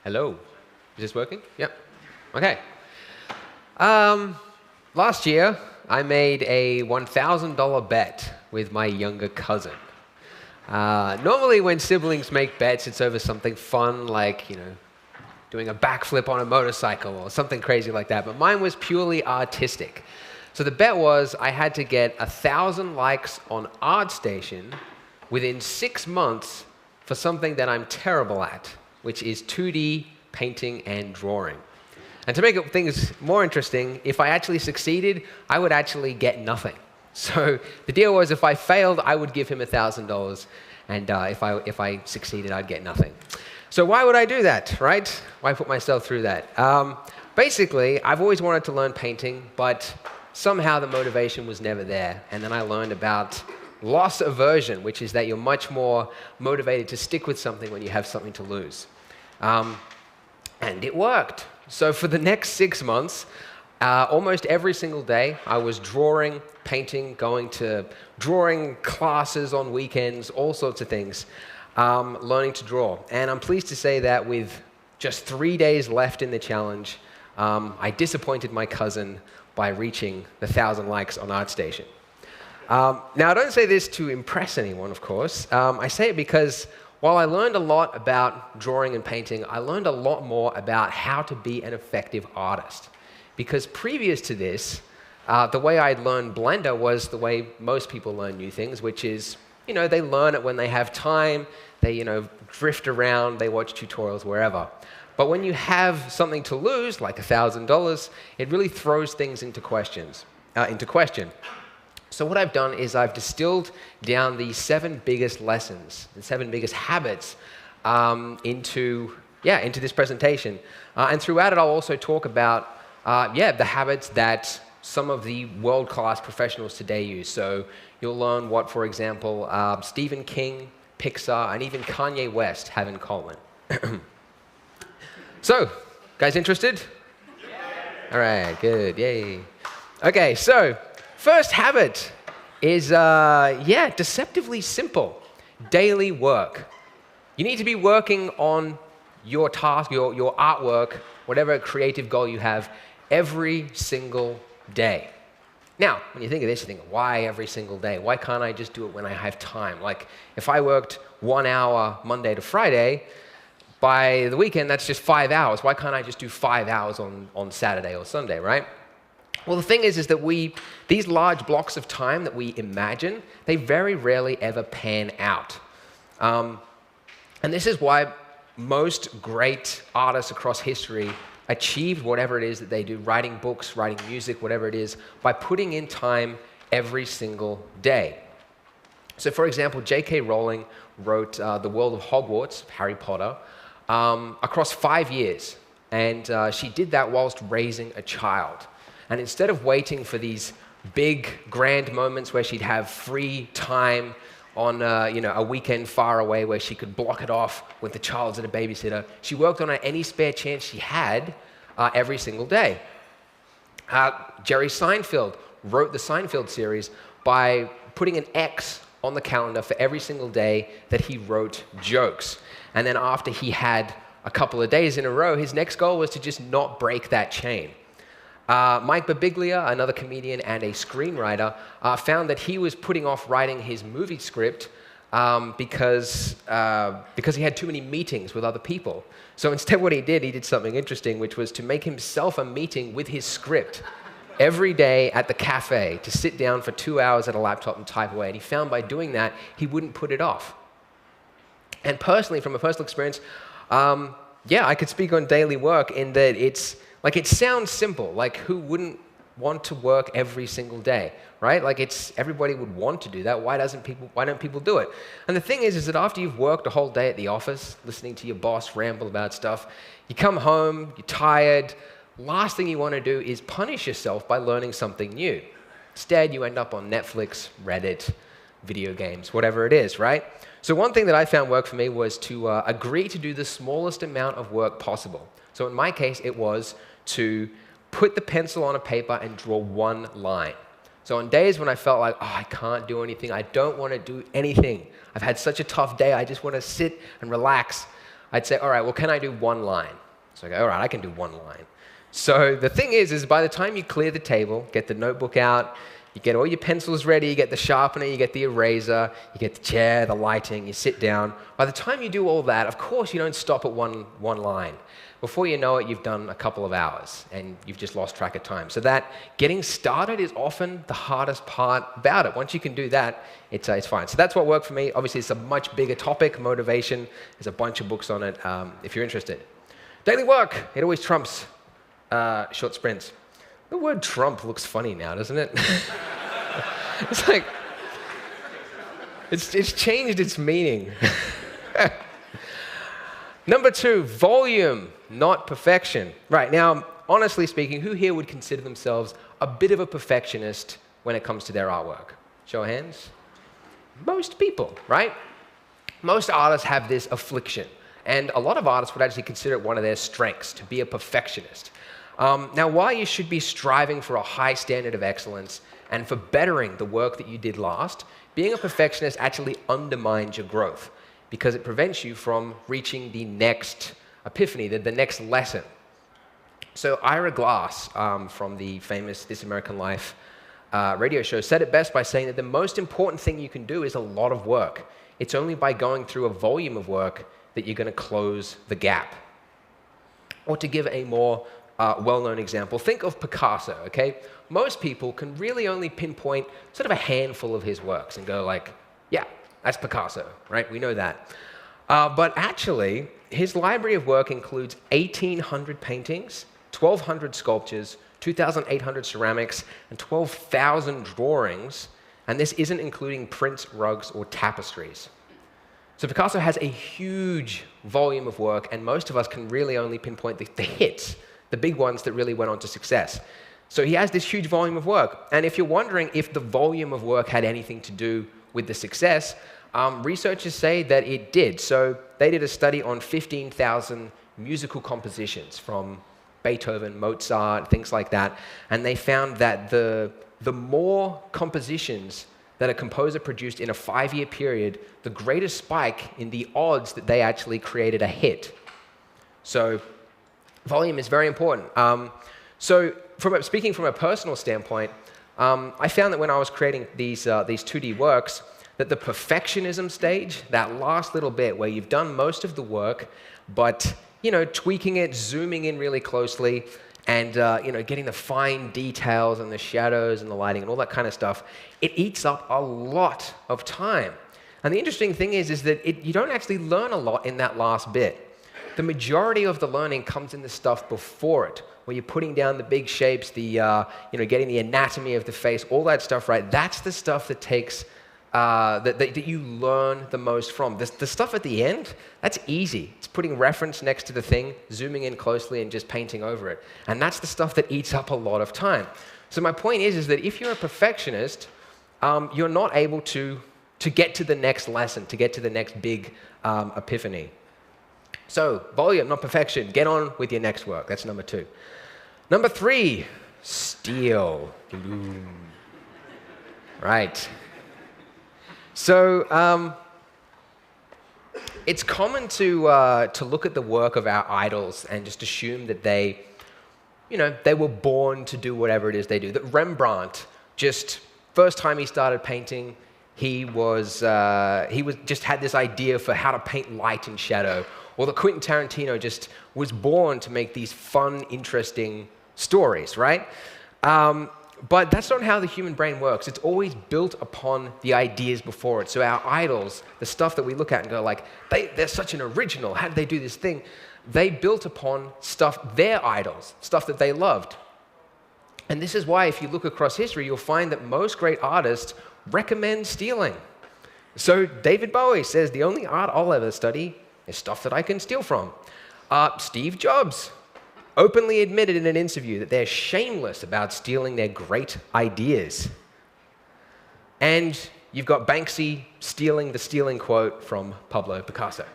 Hello. Is this working? Yep. Okay. Last year, I made a $1,000 bet with my younger cousin. Normally, when siblings make bets, it's over something fun like, doing a backflip on a motorcycle or something crazy like that. But mine was purely artistic. So the bet was I had to get 1,000 likes on ArtStation within 6 months for something that I'm terrible at, which is 2D painting and drawing. And to make things more interesting, if I actually succeeded, I would actually get nothing. So the deal was if I failed, I would give him $1,000, and if I succeeded, I'd get nothing. So why would I do that, right? Why put myself through that? Basically, I've always wanted to learn painting, but somehow the motivation was never there. And then I learned about loss aversion, which is that you're much more motivated to stick with something when you have something to lose. And it worked. So for the next 6 months, almost every single day, I was drawing, painting, going to drawing classes on weekends, all sorts of things, learning to draw. And I'm pleased to say that with just 3 days left in the challenge, I disappointed my cousin by reaching the 1,000 likes on ArtStation. Now, I don't say this to impress anyone, of course. I say it because while I learned a lot about drawing and painting, I learned a lot more about how to be an effective artist. Because previous to this, the way I'd learned Blender was the way most people learn new things, which is, they learn it when they have time, they, drift around, they watch tutorials wherever. But when you have something to lose, like $1,000, it really throws things into question. So what I've done is I've distilled down the 7 biggest lessons, the 7 biggest habits into this presentation. And throughout it, I'll also talk about, the habits that some of the world-class professionals today use. So you'll learn what, for example, Stephen King, Pixar, and even Kanye West have in common. So, guys interested? Yeah. All right, good, yay. Okay, so first habit is, deceptively simple. Daily work. You need to be working on your task, your artwork, whatever creative goal you have, every single day. Now, when you think of this, you think, why every single day? Why can't I just do it when I have time? Like, if I worked 1 hour Monday to Friday, by the weekend, that's just 5 hours. Why can't I just do 5 hours on Saturday or Sunday, right? Well, the thing is that these large blocks of time that we imagine, they very rarely ever pan out. And this is why most great artists across history achieved whatever it is that they do, writing books, writing music, whatever it is, by putting in time every single day. So, for example, J.K. Rowling wrote The World of Hogwarts, Harry Potter, across 5 years. And she did that whilst raising a child. And instead of waiting for these big, grand moments where she'd have free time on a weekend far away where she could block it off with the child's and a babysitter, she worked on any spare chance she had every single day. Jerry Seinfeld wrote the Seinfeld series by putting an X on the calendar for every single day that he wrote jokes. And then after he had a couple of days in a row, his next goal was to just not break that chain. Mike Birbiglia, another comedian and a screenwriter, found that he was putting off writing his movie script because he had too many meetings with other people. So instead what he did something interesting, which was to make himself a meeting with his script every day at the cafe, to sit down for 2 hours at a laptop and type away. And he found by doing that, he wouldn't put it off. And personally, from a personal experience, I could speak on daily work in that it sounds simple. Like, who wouldn't want to work every single day, right? Like, everybody would want to do that. Why don't people do it? And the thing is that after you've worked a whole day at the office, listening to your boss ramble about stuff, you come home, you're tired. Last thing you want to do is punish yourself by learning something new. Instead, you end up on Netflix, Reddit, video games, whatever it is, right? So one thing that I found worked for me was to agree to do the smallest amount of work possible. So in my case, it was to put the pencil on a paper and draw 1 line. So on days when I felt like, I can't do anything, I don't want to do anything, I've had such a tough day, I just want to sit and relax, I'd say, all right, well, can I do one line? So I go, all right, I can do one line. So the thing is by the time you clear the table, get the notebook out, you get all your pencils ready, you get the sharpener, you get the eraser, you get the chair, the lighting, you sit down. By the time you do all that, of course, you don't stop at one line. Before you know it, you've done a couple of hours and you've just lost track of time. So that getting started is often the hardest part about it. Once you can do that, it's fine. So that's what worked for me. Obviously, it's a much bigger topic, motivation. There's a bunch of books on it if you're interested. Daily work, it always trumps short sprints. The word trump looks funny now, doesn't it? It's like, it's changed its meaning. Number 2, volume, not perfection. Right, now, honestly speaking, who here would consider themselves a bit of a perfectionist when it comes to their artwork? Show of hands. Most people, right? Most artists have this affliction. And a lot of artists would actually consider it one of their strengths, to be a perfectionist. Now, while you should be striving for a high standard of excellence and for bettering the work that you did last, being a perfectionist actually undermines your growth because it prevents you from reaching the next epiphany, the next lesson. So Ira Glass from the famous This American Life radio show said it best by saying that the most important thing you can do is a lot of work. It's only by going through a volume of work that you're going to close the gap. Or to give a more well-known example, think of Picasso, okay? Most people can really only pinpoint sort of a handful of his works and go like, yeah, that's Picasso, right? We know that. But actually, his library of work includes 1,800 paintings, 1,200 sculptures, 2,800 ceramics, and 12,000 drawings, and this isn't including prints, rugs, or tapestries. So Picasso has a huge volume of work, and most of us can really only pinpoint the hits, the big ones that really went on to success. So he has this huge volume of work, and if you're wondering if the volume of work had anything to do with the success, researchers say that it did. So they did a study on 15,000 musical compositions from Beethoven, Mozart, things like that, and they found that the more compositions that a composer produced in a 5-year period, the greater spike in the odds that they actually created a hit. So volume is very important. So speaking from a personal standpoint, I found that when I was creating these 2D works, that the perfectionism stage, that last little bit where you've done most of the work, but tweaking it, zooming in really closely, and getting the fine details and the shadows and the lighting and all that kind of stuff, it eats up a lot of time. And the interesting thing is that you don't actually learn a lot in that last bit. The majority of the learning comes in the stuff before it, where you're putting down the big shapes, getting the anatomy of the face, all that stuff, right? That's the stuff that takes that you learn the most from. The stuff at the end, that's easy. It's putting reference next to the thing, zooming in closely, and just painting over it. And that's the stuff that eats up a lot of time. So my point is that if you're a perfectionist, you're not able to get to the next lesson, to get to the next big epiphany. So volume, not perfection. Get on with your next work. That's number 2. Number 3, steal. Right. So it's common to look at the work of our idols and just assume that they were born to do whatever it is they do. That Rembrandt, first time he started painting, he just had this idea for how to paint light and shadow. Or that Quentin Tarantino just was born to make these fun, interesting stories, right? But that's not how the human brain works. It's always built upon the ideas before it. So our idols, the stuff that we look at and go like, they're such an original. How did they do this thing? They built upon stuff, their idols, stuff that they loved. And this is why if you look across history, you'll find that most great artists recommend stealing. So David Bowie says, the only art I'll ever study is stuff that I can steal from. Steve Jobs openly admitted in an interview that they're shameless about stealing their great ideas. And you've got Banksy stealing the stealing quote from Pablo Picasso.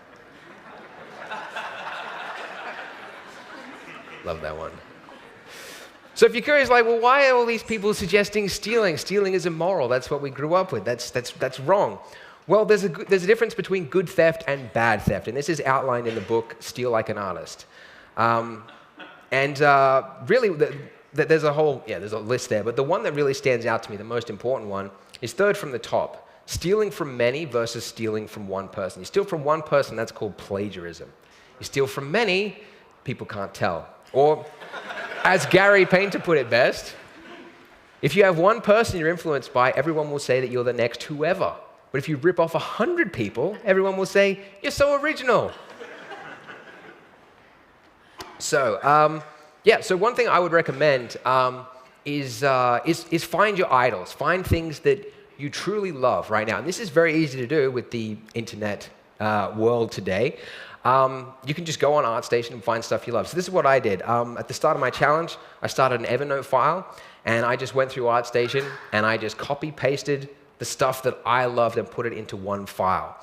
Love that one. So if you're curious, like, well, why are all these people suggesting stealing? Stealing is immoral. That's what we grew up with. That's wrong. Well, there's a difference between good theft and bad theft, and this is outlined in the book Steal Like an Artist. Really, there's a list there, but the one that really stands out to me, the most important one, is third from the top. Stealing from many versus stealing from one person. You steal from one person, that's called plagiarism. You steal from many, people can't tell. Or, as Gary Painter put it best, if you have one person you're influenced by, everyone will say that you're the next whoever. But if you rip off 100 people, everyone will say, you're so original. So, so one thing I would recommend is find your idols. Find things that you truly love right now. And this is very easy to do with the internet world today. You can just go on ArtStation and find stuff you love. So this is what I did. At the start of my challenge, I started an Evernote file, and I just went through ArtStation, and I just copy-pasted the stuff that I loved and put it into one file.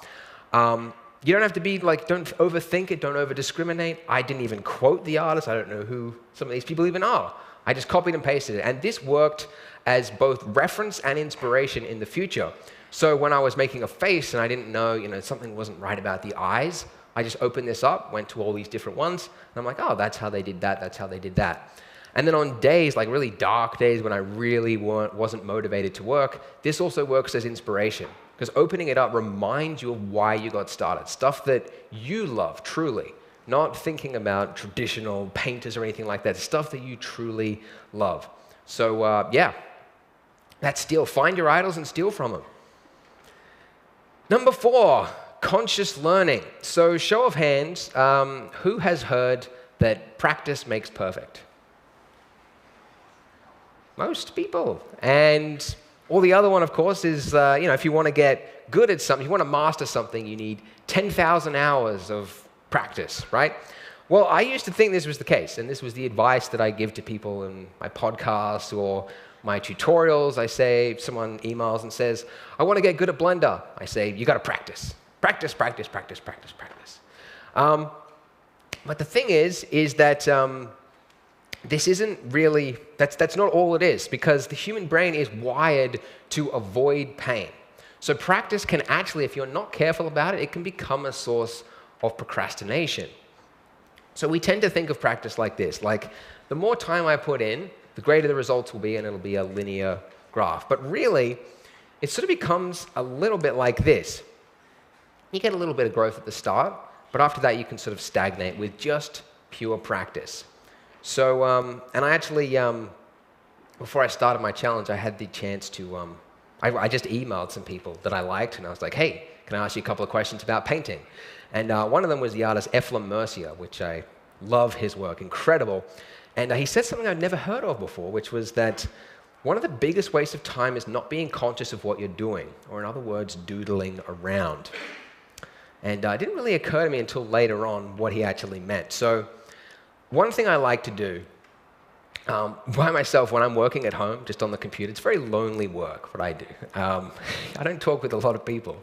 You don't have to be don't overthink it, don't over-discriminate. I didn't even quote the artist. I don't know who some of these people even are. I just copied and pasted it. And this worked as both reference and inspiration in the future. So when I was making a face and I didn't know, something wasn't right about the eyes, I just opened this up, went to all these different ones, and I'm like, oh, that's how they did that, that's how they did that. And then on days, like really dark days when I really wasn't motivated to work, this also works as inspiration. Because opening it up reminds you of why you got started. Stuff that you love, truly. Not thinking about traditional painters or anything like that. Stuff that you truly love. So that's steal. Find your idols and steal from them. Number 4, conscious learning. So show of hands, who has heard that practice makes perfect? Most people. And the other one, of course, is, if you want to get good at something, you want to master something, you need 10,000 hours of practice, right? Well, I used to think this was the case, and this was the advice that I give to people in my podcasts or my tutorials. I say, someone emails and says, I want to get good at Blender. I say, you got to practice. Practice, practice, practice, practice, practice. But the thing is that this isn't really, that's not all it is, because the human brain is wired to avoid pain. So practice can actually, if you're not careful about it, it can become a source of procrastination. So we tend to think of practice like this, like the more time I put in, the greater the results will be, and it'll be a linear graph. But really, it sort of becomes a little bit like this. You get a little bit of growth at the start, but after that you can sort of stagnate with just pure practice. So, and I actually, before I started my challenge, I had the chance to, I just emailed some people that I liked, and I was like, hey, can I ask you a couple of questions about painting? And one of them was the artist Eflem Mercier, which I love his work, incredible. And he said something I'd never heard of before, which was that one of the biggest wastes of time is not being conscious of what you're doing, or in other words, doodling around. And it didn't really occur to me until later on what he actually meant. So one thing I like to do by myself when I'm working at home, just on the computer, it's very lonely work, what I do. I don't talk with a lot of people.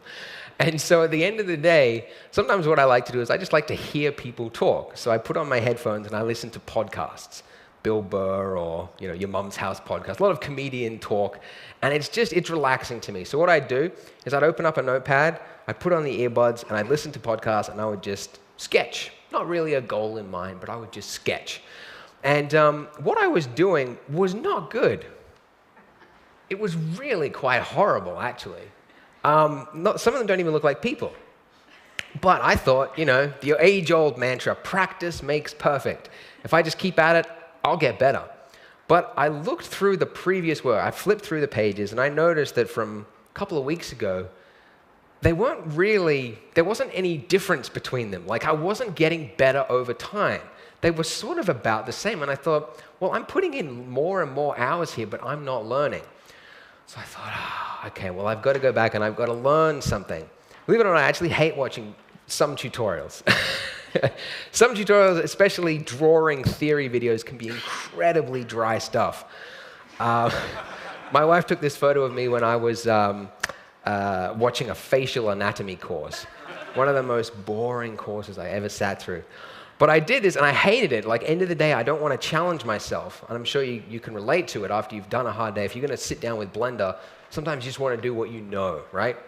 And so at the end of the day, sometimes what I like to do is I just like to hear people talk. So I put on my headphones and I listen to podcasts, Bill Burr or Your Mum's House podcast, a lot of comedian talk, and it's relaxing to me. So what I'd do is I'd open up a notepad, I'd put on the earbuds, and I'd listen to podcasts, and I would just sketch. Not really a goal in mind, but I would just sketch. And what I was doing was not good. It was really quite horrible, actually. Some of them don't even look like people. But I thought, the age-old mantra, practice makes perfect. If I just keep at it, I'll get better. But I looked through the previous work. I flipped through the pages, and I noticed that from a couple of weeks ago, there wasn't any difference between them. Like, I wasn't getting better over time. They were sort of about the same. And I thought, well, I'm putting in more and more hours here, but I'm not learning. So I thought, okay, well, I've got to go back and I've got to learn something. Believe it or not, I actually hate watching some tutorials. Some tutorials, especially drawing theory videos, can be incredibly dry stuff. My wife took this photo of me when I was watching a facial anatomy course. One of the most boring courses I ever sat through. But I did this, and I hated it. Like, end of the day, I don't want to challenge myself. And I'm sure you can relate to it after you've done a hard day. If you're going to sit down with Blender, sometimes you just want to do what you know, right?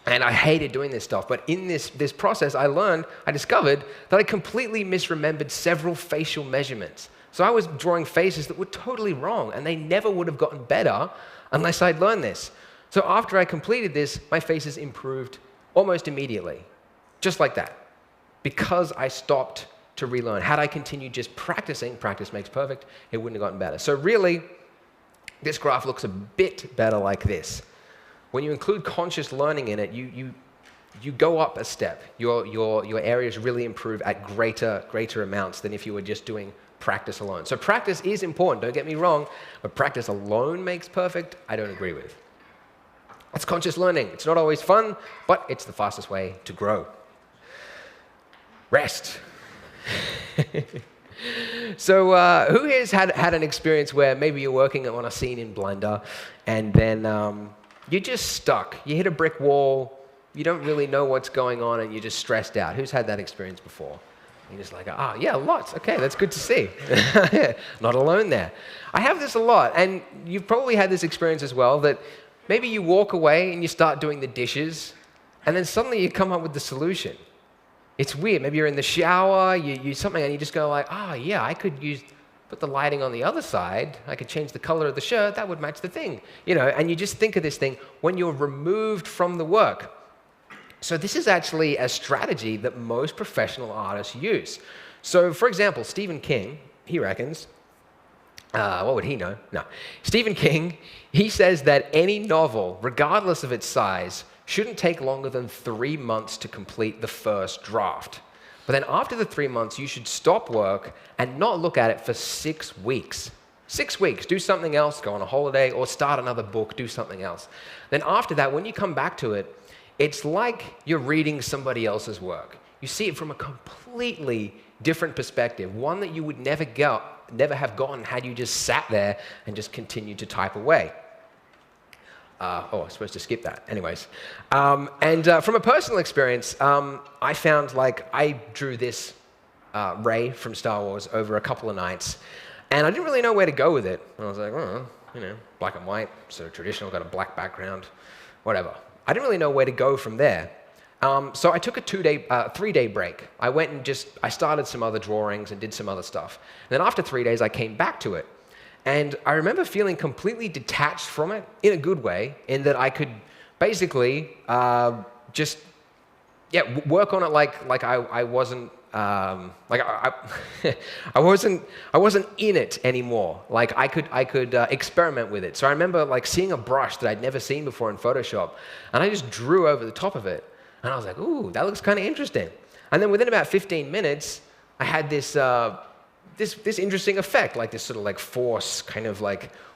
And I hated doing this stuff. But in this process, I discovered that I completely misremembered several facial measurements. So I was drawing faces that were totally wrong, and they never would have gotten better unless I'd learned this. So after I completed this, my faces improved almost immediately, just like that, because I stopped to relearn. Had I continued just practicing, practice makes perfect, it wouldn't have gotten better. So really, this graph looks a bit better like this. When you include conscious learning in it, you go up a step. Your areas really improve at greater amounts than if you were just doing practice alone. So practice is important, don't get me wrong, but practice alone makes perfect, I don't agree with. That's conscious learning. It's not always fun, but it's the fastest way to grow. Rest. So who here's had an experience where maybe you're working on a scene in Blender and then you're just stuck. You hit a brick wall, you don't really know what's going on, and you're just stressed out. Who's had that experience before? You're just like, yeah, lots. Okay, that's good to see. Not alone there. I have this a lot, and you've probably had this experience as well, that maybe you walk away and you start doing the dishes, and then suddenly you come up with the solution. It's weird. Maybe you're in the shower, you use something, and you just go like, yeah, I could put the lighting on the other side, I could change the color of the shirt, that would match the thing. And you just think of this thing when you're removed from the work. So this is actually a strategy that most professional artists use. So for example, Stephen King, he reckons, what would he know? No. Stephen King, he says that any novel, regardless of its size, shouldn't take longer than 3 months to complete the first draft. But then after the 3 months, you should stop work and not look at it for 6 weeks. 6 weeks, do something else, go on a holiday, or start another book, do something else. Then after that, when you come back to it, it's like you're reading somebody else's work. You see it from a completely different perspective, one that you would never have gotten had you just sat there and just continued to type away. I was supposed to skip that. Anyways. From a personal experience, I found I drew this Rey from Star Wars over a couple of nights, and I didn't really know where to go with it. And I was like, black and white, sort of traditional, got a black background, whatever. I didn't really know where to go from there. So I took a 3-day break. I went and I started some other drawings and did some other stuff. And then after 3 days, I came back to it. And I remember feeling completely detached from it in a good way, in that I could basically work on it like I wasn't I wasn't in it anymore. Like I could experiment with it. So I remember seeing a brush that I'd never seen before in Photoshop, and I just drew over the top of it, and I was like, ooh, that looks kind of interesting. And then within about 15 minutes, I had this interesting effect, this sort of force, kind of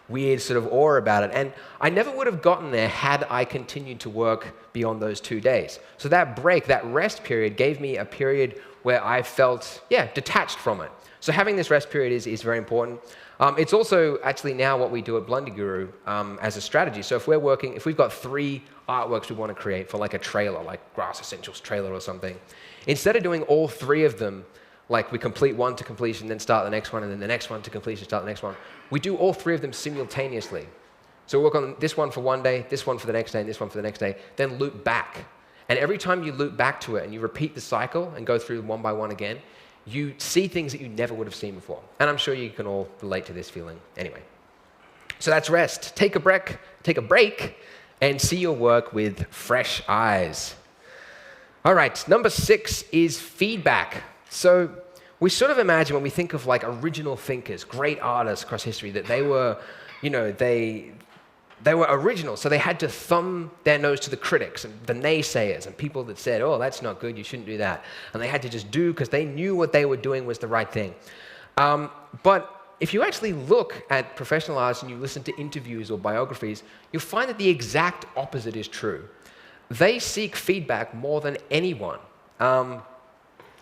weird sort of aura about it. And I never would have gotten there had I continued to work beyond those 2 days. So that break, that rest period, gave me a period where I felt, detached from it. So having this rest period is very important. It's also actually now what we do at Blender Guru as a strategy. So if we've got 3 artworks we want to create for a trailer, like Grass Essentials trailer or something, instead of doing all 3 of them, we complete one to completion, then start the next one, and then the next one to completion, start the next one, we do all 3 of them simultaneously. So we work on this one for one day, this one for the next day, and this one for the next day, then loop back. And every time you loop back to it and you repeat the cycle and go through one by one again, you see things that you never would have seen before. And I'm sure you can all relate to this feeling anyway. So that's rest. Take a break, and see your work with fresh eyes. All right, number 6 is feedback. So we sort of imagine when we think of original thinkers, great artists across history, that they were, they were original, so they had to thumb their nose to the critics and the naysayers and people that said, oh, that's not good, you shouldn't do that. And they had to just do because they knew what they were doing was the right thing. But if you actually look at professional artists and you listen to interviews or biographies, you'll find that the exact opposite is true. They seek feedback more than anyone.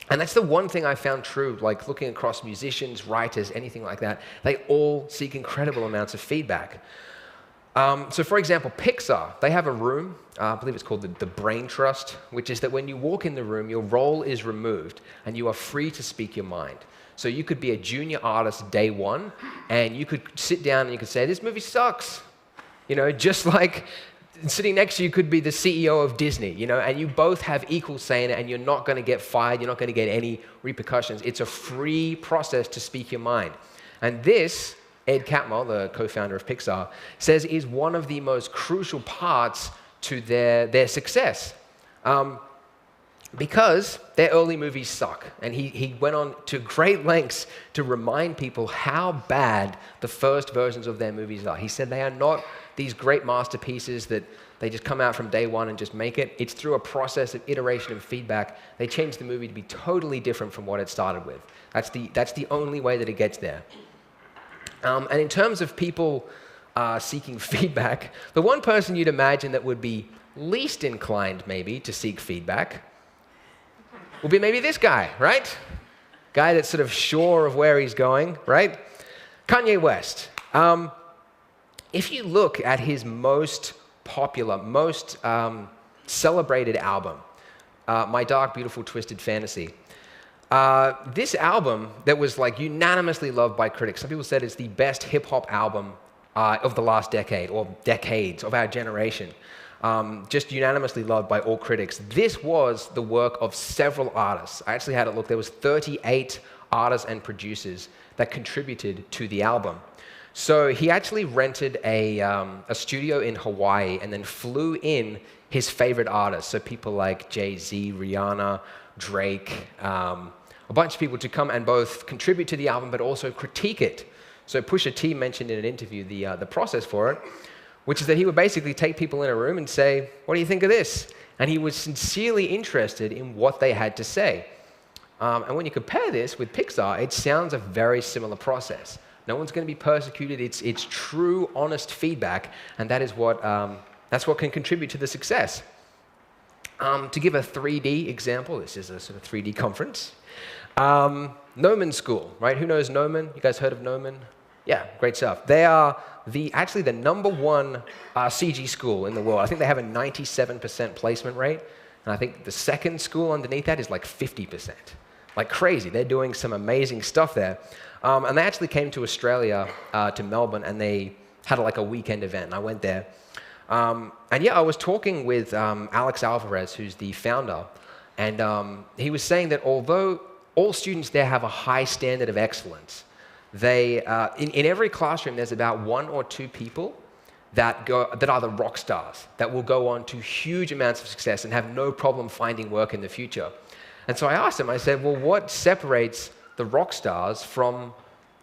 And that's the one thing I found true, looking across musicians, writers, anything like that, they all seek incredible amounts of feedback. So for example, Pixar, they have a room, I believe it's called the Brain Trust, which is that when you walk in the room, your role is removed and you are free to speak your mind. So you could be a junior artist day 1, and you could sit down and you could say, this movie sucks. Just like sitting next to you could be the CEO of Disney, and you both have equal say in it, and you're not going to get fired, you're not going to get any repercussions. It's a free process to speak your mind. And this, Ed Catmull, the co-founder of Pixar, says is one of the most crucial parts to their success. Because their early movies suck. And he went on to great lengths to remind people how bad the first versions of their movies are. He said they are not these great masterpieces that they just come out from day one and just make it. It's through a process of iteration and feedback. They changed the movie to be totally different from what it started with. That's the only way that it gets there. And in terms of people seeking feedback, the one person you'd imagine that would be least inclined maybe to seek feedback will be maybe this guy, right? Guy that's sort of sure of where he's going, right? Kanye West. If you look at his most popular, most celebrated album, My Dark, Beautiful, Twisted Fantasy, this album that was like unanimously loved by critics. Some people said it's the best hip-hop album of the last decade, or decades of our generation. Just unanimously loved by all critics. This was the work of several artists. I actually had it look. There was 38 artists and producers that contributed to the album. So he actually rented a studio in Hawaii and then flew in his favorite artists. So people like Jay-Z, Rihanna, Drake, a bunch of people to come and both contribute to the album but also critique it. So Pusha T mentioned in an interview the process for it, which is that he would basically take people in a room and say, what do you think of this? And he was sincerely interested in what they had to say. And when you compare this with Pixar, it sounds a very similar process. No one's going to be persecuted. It's true, honest feedback, and that is that's what can contribute to the success. To give a 3D example, this is a sort of 3D conference. Gnomon School, right? Who knows Gnomon? You guys heard of Gnomon? Yeah, great stuff. They are actually the #1 CG school in the world. I think they have a 97% placement rate, and I think the second school underneath that is like 50%. Like crazy. They're doing some amazing stuff there. And they actually came to Australia, to Melbourne, and they had like a weekend event, and I went there. And yeah, I was talking with Alex Alvarez, who's the founder, and he was saying that although all students there have a high standard of excellence, in every classroom there's about 1 or 2 people that are the rock stars, that will go on to huge amounts of success and have no problem finding work in the future. And so I asked him, I said, well, what separates the rock stars from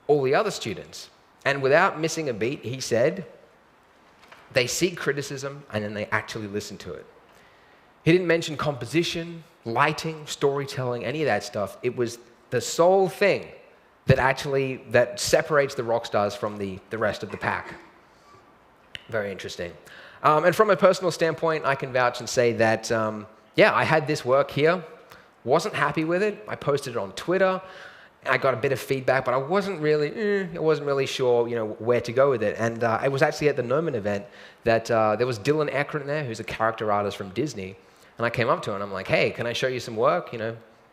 all the other students? And without missing a beat, he said, they seek criticism and then they actually listen to it. He didn't mention composition, lighting, storytelling, any of that stuff. It was the sole thing that separates the rock stars from the rest of the pack. Very interesting. And from a personal standpoint, I can vouch and say that, yeah, I had this work here, wasn't happy with it. I posted it on Twitter. I got a bit of feedback, but I wasn't really sure, where to go with it. And it was actually at the Gnomon event that there was Dylan Eckert there, who's a character artist from Disney. And I came up to him and I'm like, hey, can I show you some work?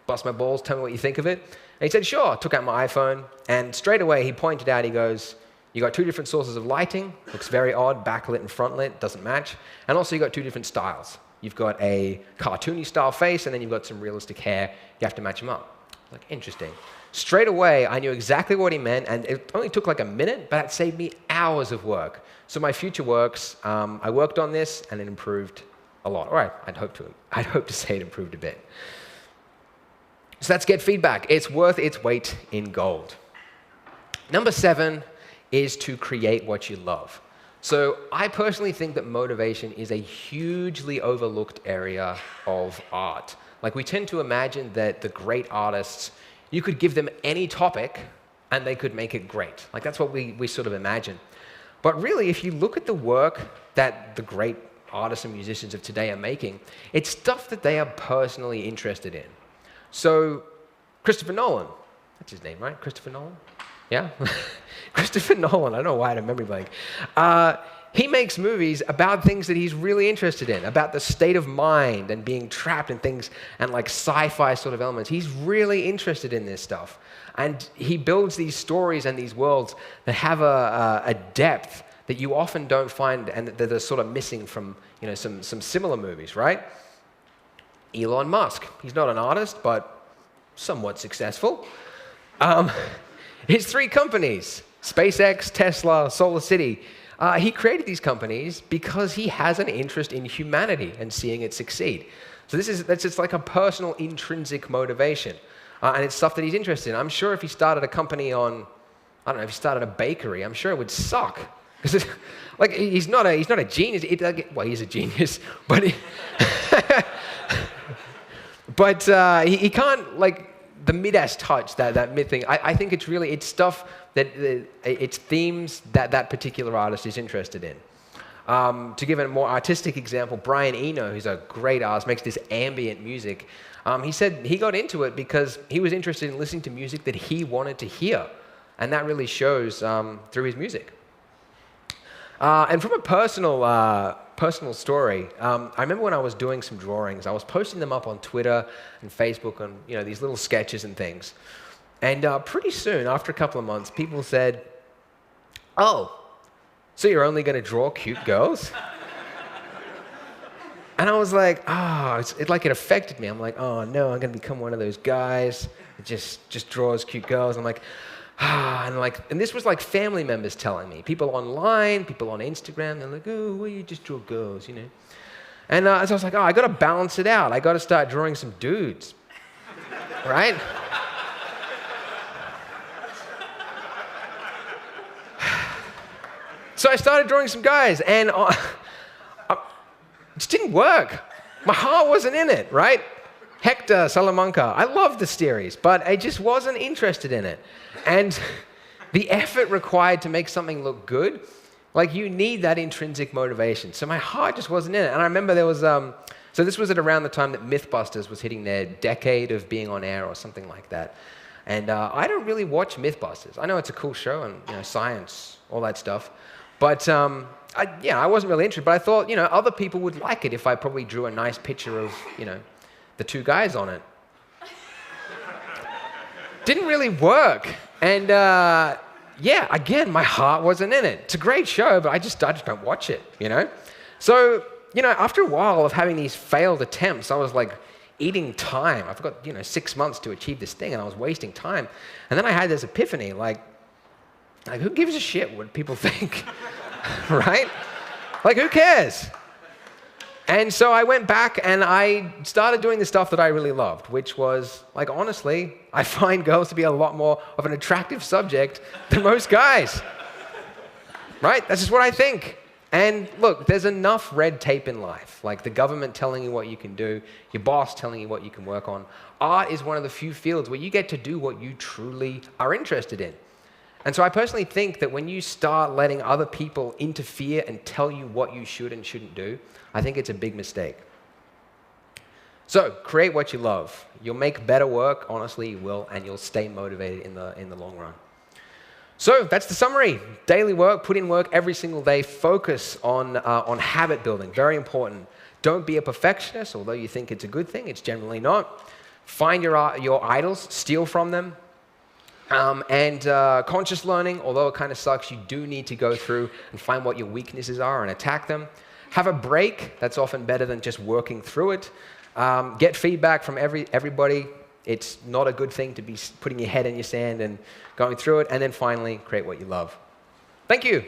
Bust my balls, tell me what you think of it. And he said, sure. Took out my iPhone, and straight away he pointed out, he goes, you got 2 different sources of lighting, looks very odd, backlit and frontlit, doesn't match. And also you got 2 different styles. You've got a cartoony style face, and then you've got some realistic hair. You have to match them up. Like, interesting. Straight away, I knew exactly what he meant, and it only took like a minute, but it saved me hours of work. So my future works, I worked on this, and it improved a lot. All right, I'd hope to say it improved a bit. So that's get feedback. It's worth its weight in gold. Number 7 is to create what you love. So I personally think that motivation is a hugely overlooked area of art. Like, we tend to imagine that the great artists, you could give them any topic and they could make it great. Like, that's what we sort of imagine. But really, if you look at the work that the great artists and musicians of today are making, it's stuff that they are personally interested in. So Christopher Nolan, that's his name, right? Christopher Nolan? Yeah? Christopher Nolan, I don't know why I had a memory blank. He makes movies about things that he's really interested in, about the state of mind and being trapped in things and like sci-fi sort of elements. He's really interested in this stuff. And he builds these stories and these worlds that have a depth that you often don't find and that are sort of missing from some similar movies, right? Elon Musk. He's not an artist, but somewhat successful. His 3 companies, SpaceX, Tesla, Solar City, he created these companies because he has an interest in humanity and seeing it succeed. So that's just like a personal intrinsic motivation. And it's stuff that he's interested in. I'm sure if he started a company if he started a bakery, I'm sure it would suck. Because like he's not a genius. Well, he's a genius, but he can't like the Midas touch, that myth thing. I think it's stuff that it's themes that particular artist is interested in. To give a more artistic example, Brian Eno, who's a great artist, makes this ambient music. He said he got into it because he was interested in listening to music that he wanted to hear, and that really shows through his music. And from a personal story, I remember when I was doing some drawings, I was posting them up on Twitter and Facebook on these little sketches and things. And pretty soon, after a couple of months, people said, "Oh, so you're only going to draw cute girls?" And I was like, it affected me. I'm like, oh no, I'm going to become one of those guys that just draws cute girls. I'm like, and this was like family members telling me, people online, people on Instagram, they're like, oh, well, you just draw girls, And so I was like, I got to balance it out. I got to start drawing some dudes, right? So I started drawing some guys, and it just didn't work. My heart wasn't in it, right? Hector, Salamanca, I loved the series, but I just wasn't interested in it. And the effort required to make something look good, like you need that intrinsic motivation. So my heart just wasn't in it. And I remember there was, so this was at around the time that Mythbusters was hitting their decade of being on air or something like that. And I don't really watch Mythbusters. I know it's a cool show and science, all that stuff. But I wasn't really interested. But I thought, other people would like it if I probably drew a nice picture of, the 2 guys on it. Didn't really work. And again, my heart wasn't in it. It's a great show, but I just don't watch it, So, after a while of having these failed attempts, I was like eating time. I've got, 6 months to achieve this thing, and I was wasting time. And then I had this epiphany, like who gives a shit what people think, right? Like, who cares? And so I went back and I started doing the stuff that I really loved, which was, like, honestly, I find girls to be a lot more of an attractive subject than most guys. Right? That's just what I think. And look, there's enough red tape in life, like the government telling you what you can do, your boss telling you what you can work on. Art is one of the few fields where you get to do what you truly are interested in. And so I personally think that when you start letting other people interfere and tell you what you should and shouldn't do, I think it's a big mistake. So create what you love. You'll make better work, honestly you will, and you'll stay motivated in the long run. So that's the summary. Daily work, put in work every single day. Focus on habit building, very important. Don't be a perfectionist, although you think it's a good thing, it's generally not. Find your idols, steal from them. Conscious learning, although it kind of sucks, you do need to go through and find what your weaknesses are and attack them. Have a break. That's often better than just working through it. Get feedback from everybody. It's not a good thing to be putting your head in your sand and going through it. And then finally, create what you love. Thank you.